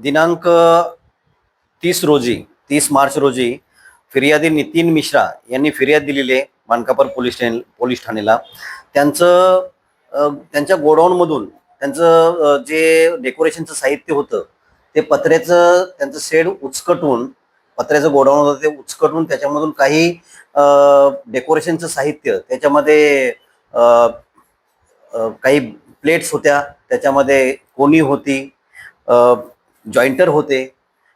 दिनांक 30 मार्च रोजी फिर्यादी नितीन मिश्रा यांनी फिर्याद दिलेली आहे मानकापूर पोलीस ठाण्याला. त्यांच्या गोडाऊनमधून त्यांचं जे डेकोरेशनचं साहित्य होतं ते पत्र्याचं त्यांचं शेड उचकटून, पत्र्याचं गोडाऊन होतं ते उचकटून त्याच्यामधून काही डेकोरेशनचं साहित्य, त्याच्यामध्ये काही प्लेट्स होत्या, त्याच्यामध्ये कोणी होती, जॉईंटर होते,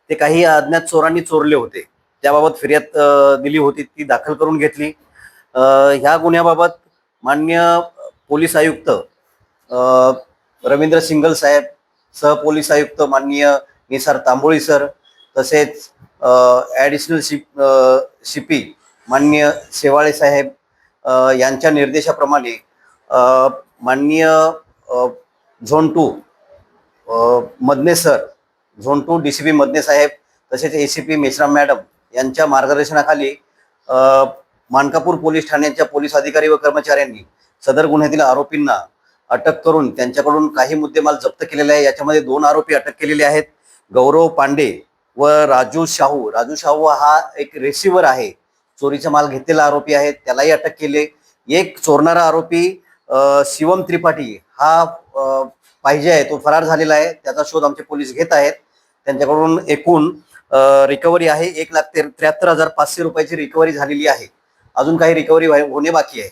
ते काही अज्ञात चोरांनी चोरले होते. त्याबाबत फिर्याद दिली होती, ती दाखल करून घेतली. ह्या गुन्ह्याबाबत माननीय पोलीस आयुक्त रवींद्र सिंगल साहेब, सहपोलीस आयुक्त माननीय निसार तांबोळी सर, तसेच ॲडिशनल शिपी माननीय शेवाळे साहेब यांच्या निर्देशाप्रमाणे माननीय zone 2 Madane sir, zone 2 DCP Madane साहेब, तसेच ACP मेश्राम मॅडम यांच्या मार्गदर्शनाखाली मानकापूर पोलीस ठाण्याच्या पोलीस अधिकारी व कर्मचाऱ्यांनी सदर गुन्ह्यातील आरोपींना अटक करून त्यांच्याकडून काही मुद्देमाल जप्त केलेले आहे. याच्यामध्ये 2 आरोपी अटक केलेले आहेत, गौरव पांडे व राजू शाहू. राजू शाहू हा एक रिसिव्हर आहे, चोरीचा माल घेतलेला आरोपी आहे, त्यालाही अटक केले. एक चोरणारा आरोपी शिवम त्रिपाठी हा पाहिजे आहे, तो फरार झालेला आहे, त्याचा शोध आमचे पोलीस घेत आहेत. त्यांच्याकडून एकूण रिकव्हरी आहे 1,73,500 रुपयाची रिकव्हरी झालेली आहे. अजून काही रिकव्हरी होणे बाकी आहे.